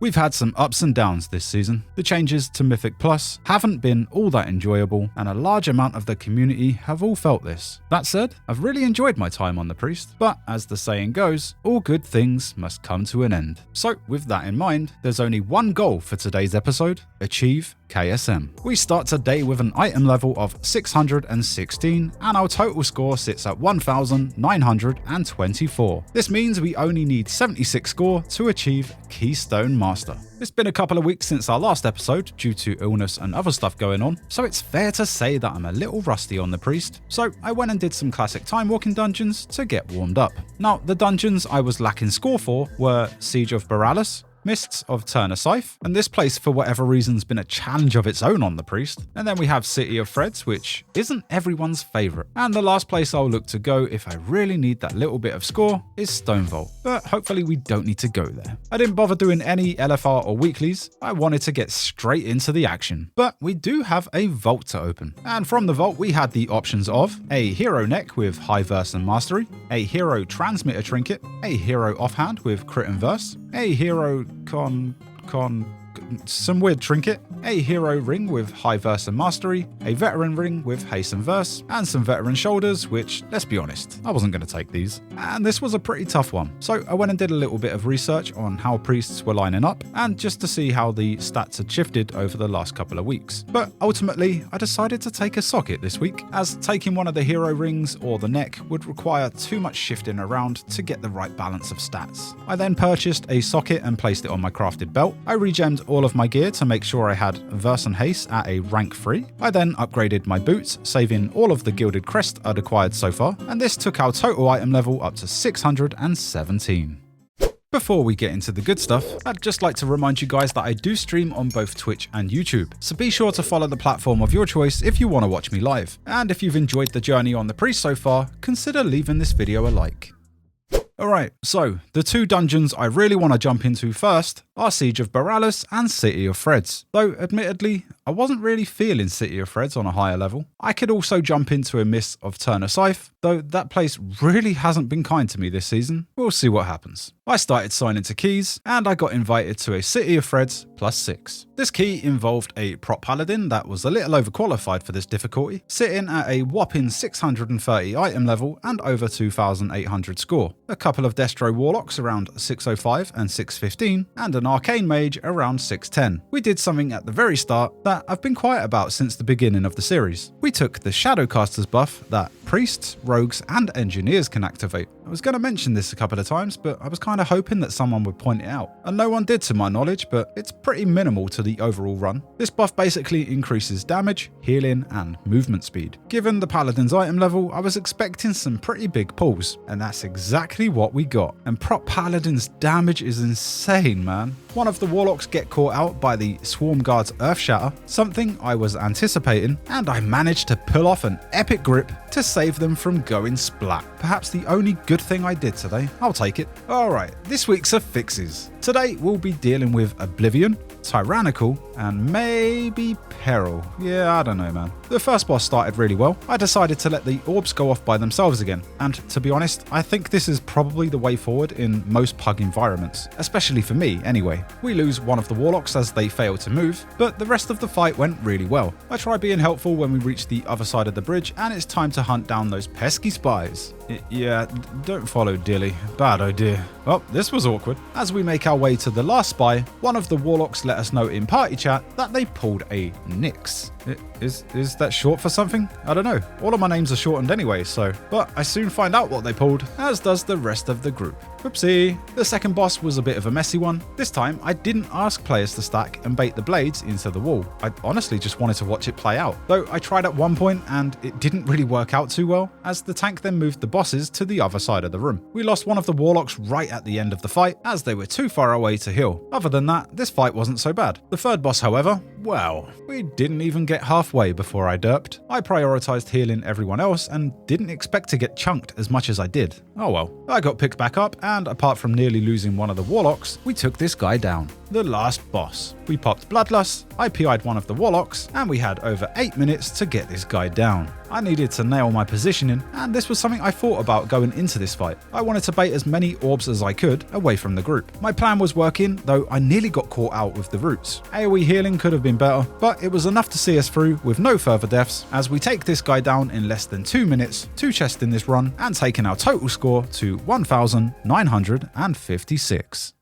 We've had some ups and downs this season. The changes to Mythic Plus haven't been all that enjoyable, and a large amount of the community have all felt this. That said, I've really enjoyed my time on the Priest, but as the saying goes, all good things must come to an end. So with that in mind, there's only one goal for today's episode: achieve KSM. We start today with an item level of 616, and our total score sits at 1,924. This means we only need 76 score to achieve Keystone Master. It's been a couple of weeks since our last episode due to illness and other stuff going on, so it's fair to say that I'm a little rusty on the Priest, so I went and did some classic time walking dungeons to get warmed up. Now, the dungeons I was lacking score for were Siege of Borealis, Mists of Turna Scythe, and this place for whatever reason's been a challenge of its own on the Priest. And then we have City of Threads, which isn't everyone's favourite. And the last place I'll look to go if I really need that little bit of score is Stone Vault, but hopefully we don't need to go there. I didn't bother doing any LFR or weeklies, I wanted to get straight into the action. But we do have a vault to open, and from the vault we had the options of a hero neck with high verse and mastery, a hero transmitter trinket, a hero offhand with crit and verse, a hero some weird trinket, a hero ring with high verse and mastery, a veteran ring with haste and verse, and some veteran shoulders, which, let's be honest, I wasn't going to take these. And this was a pretty tough one, so I went and did a little bit of research on how priests were lining up, and just to see how the stats had shifted over the last couple of weeks. But ultimately, I decided to take a socket this week, as taking one of the hero rings or the neck would require too much shifting around to get the right balance of stats. I then purchased a socket and placed it on my crafted belt. I regemmed all of my gear to make sure I had verse and haste at a rank 3. I then upgraded my boots, saving all of the gilded crest I'd acquired so far, and this took our total item level up to 617. Before we get into the good stuff, I'd just like to remind you guys that I do stream on both Twitch and YouTube, so be sure to follow the platform of your choice if you want to watch me live. And if you've enjoyed the journey on the Priest so far, consider leaving this video a like. Alright, so the two dungeons I really want to jump into first are Siege of Borealis and City of Threads. Though, admittedly, I wasn't really feeling City of Threads on a higher level. I could also jump into a Mists of Turna Scythe, though that place really hasn't been kind to me this season. We'll see what happens. I started signing to keys, and I got invited to a City of Threads +6. This key involved a prop paladin that was a little overqualified for this difficulty, sitting at a whopping 630 item level and over 2,800 score. A couple of Destro warlocks around 605 and 615, and an arcane mage around 610. We did something at the very start that I've been quiet about since the beginning of the series. We took the Shadowcaster's buff that priests, rogues, and engineers can activate. I was going to mention this a couple of times, but I was kind of hoping that someone would point it out, and no one did to my knowledge, but it's pretty minimal to the overall run. This buff basically increases damage, healing, and movement speed. Given the paladin's item level, I was expecting some pretty big pulls, and that's exactly what we got. And prop paladin's damage is insane, man. One of the warlocks get caught out by the Swarm Guard's Earth Shatter, something I was anticipating, and I managed to pull off an epic grip to save them from going splat. Perhaps the only good thing I did today. I'll take it. Alright, this week's affixes. Today we'll be dealing with Oblivion, Tyrannical, and maybe Peril. Yeah, I don't know, man. The first boss started really well. I decided to let the orbs go off by themselves again, and to be honest, I think this is probably the way forward in most pug environments, especially for me anyway. We lose one of the warlocks as they fail to move, but the rest of the fight went really well. I tried being helpful when we reached the other side of the bridge, and it's time to hunt down those pesky spies. Yeah, don't follow Dilly. Bad idea. Well, this was awkward. As we make our way to the last spy, one of the warlocks let us know in party chat that they pulled a Nyx. Is that short for something? I don't know. All of my names are shortened anyway, so. But I soon find out what they pulled, as does the rest of the group. Whoopsie. The second boss was a bit of a messy one. This time, I didn't ask players to stack and bait the blades into the wall. I honestly just wanted to watch it play out. Though I tried at one point and it didn't really work out too well, as the tank then moved the bosses to the other side of the room. We lost one of the warlocks right at the end of the fight, as they were too far away to heal. Other than that, this fight wasn't so bad. The third boss, however, well, we didn't even get halfway before I derped. I prioritized healing everyone else and didn't expect to get chunked as much as I did. Oh well. I got picked back up, and apart from nearly losing one of the warlocks, we took this guy down. the last boss. We popped Bloodlust, I PI'd one of the Warlocks, and we had over 8 minutes to get this guy down. I needed to nail my positioning, and this was something I thought about going into this fight. I wanted to bait as many orbs as I could away from the group. My plan was working, though I nearly got caught out with the roots. AoE healing could have been better, but it was enough to see us through with no further deaths, as we take this guy down in less than 2 minutes, 2 chests in this run, and taking our total score to 1,956.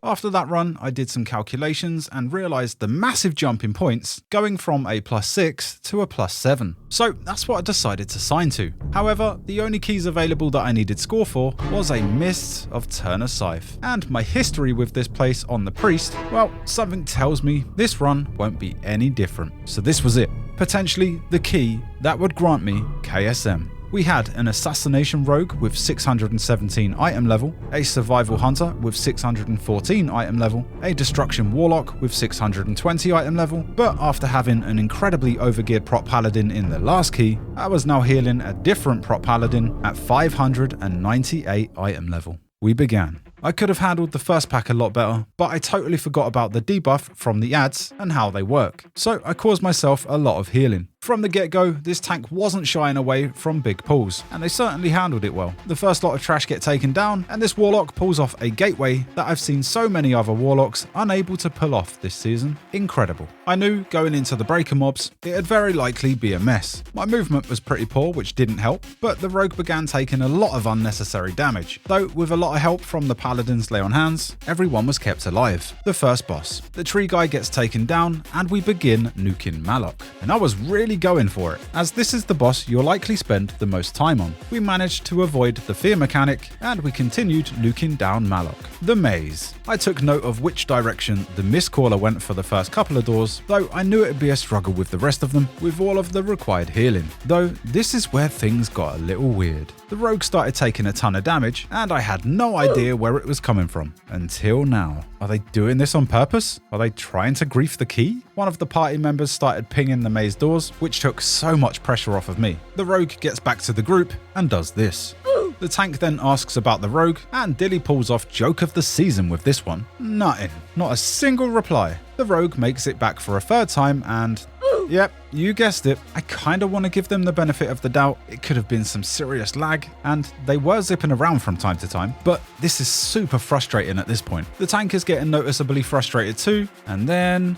After that run, I did some calculations and realised the massive jump in points going from a +6 to a +7. So that's what I decided to sign to. However, the only keys available that I needed score for was a Mist of Turna Scythe. And my history with this place on the Priest, well, something tells me this run won't be any different. So this was it. Potentially the key that would grant me KSM. We had an Assassination Rogue with 617 item level, a Survival Hunter with 614 item level, a Destruction Warlock with 620 item level, but after having an incredibly overgeared Prot Paladin in the last key, I was now healing a different Prot Paladin at 598 item level. We began. I could have handled the first pack a lot better, but I totally forgot about the debuff from the ads and how they work, so I caused myself a lot of healing. From the get-go, this tank wasn't shying away from big pulls, and they certainly handled it well. The first lot of trash get taken down, and this Warlock pulls off a gateway that I've seen so many other Warlocks unable to pull off this season. Incredible. I knew going into the breaker mobs, it'd very likely be a mess. My movement was pretty poor, which didn't help, but the Rogue began taking a lot of unnecessary damage. Though with a lot of help from the Paladin's Lay on Hands, everyone was kept alive. The first boss. The tree guy gets taken down, and we begin nuking Malok. And I was really going for it, as this is the boss you'll likely spend the most time on. We managed to avoid the fear mechanic, and we continued nuking down Malok. The maze. I took note of which direction the Mistcaller went for the first couple of doors, though I knew it'd be a struggle with the rest of them, with all of the required healing. Though this is where things got a little weird. The Rogue started taking a ton of damage, and I had no idea where it was coming from, until now. Are they doing this on purpose? Are they trying to grief the key? One of the party members started pinging the maze doors, which took so much pressure off of me. The Rogue gets back to the group and does this. The tank then asks about the Rogue, and Dilly pulls off joke of the season with this one. Nothing. Not a single reply. The Rogue makes it back for a third time and... Yep, you guessed it. I kinda want to give them the benefit of the doubt. It could have been some serious lag, and they were zipping around from time to time, but this is super frustrating at this point. The tank is getting noticeably frustrated too, and then...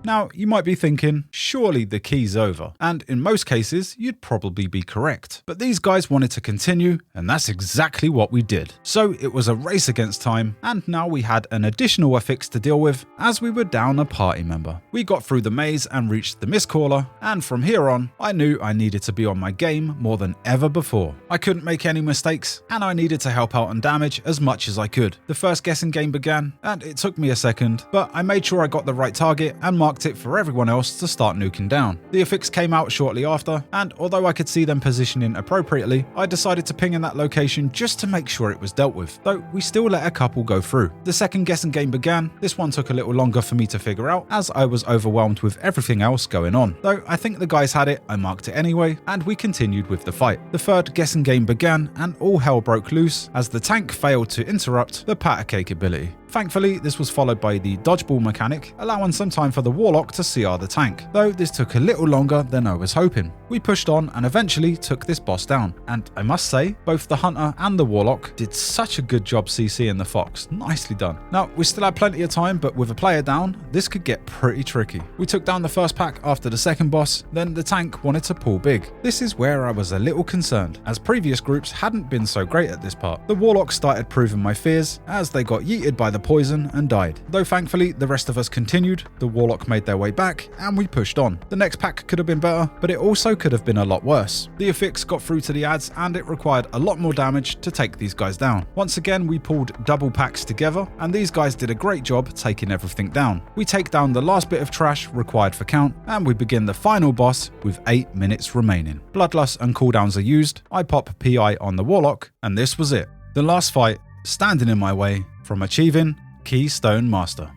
Now, you might be thinking, surely the key's over, and in most cases, you'd probably be correct. But these guys wanted to continue, and that's exactly what we did. So it was a race against time, and now we had an additional affix to deal with, as we were down a party member. We got through the maze and reached the Mistcaller, and from here on, I knew I needed to be on my game more than ever before. I couldn't make any mistakes, and I needed to help out on damage as much as I could. The first guessing game began, and it took me a second, but I made sure I got the right target and marked it for everyone else to start nuking down. The affix came out shortly after, and although I could see them positioning appropriately, I decided to ping in that location just to make sure it was dealt with, though we still let a couple go through. The second guessing game began. This one took a little longer for me to figure out, as I was overwhelmed with everything else going on. Though I think the guys had it, I marked it anyway, and we continued with the fight. The third guessing game began, and all hell broke loose as the tank failed to interrupt the patter cake ability. Thankfully, this was followed by the dodgeball mechanic, allowing some time for the Warlock to CR the tank, though this took a little longer than I was hoping. We pushed on and eventually took this boss down, and I must say, both the Hunter and the Warlock did such a good job CCing the Fox. Nicely done. Now, we still had plenty of time, but with a player down, this could get pretty tricky. We took down the first pack after the second boss, then the tank wanted to pull big. This is where I was a little concerned, as previous groups hadn't been so great at this part. The Warlock started proving my fears, as they got yeeted by the poison and died. Though thankfully, the rest of us continued, the Warlock made their way back, and we pushed on. The next pack could have been better, but it also could have been a lot worse. The affix got through to the ads, and it required a lot more damage to take these guys down. Once again, we pulled double packs together, and these guys did a great job taking everything down. We take down the last bit of trash required for count, and we begin the final boss with 8 minutes remaining. Bloodlust and cooldowns are used, I pop PI on the Warlock, and this was it. The last fight, standing in my way from achieving Keystone Master.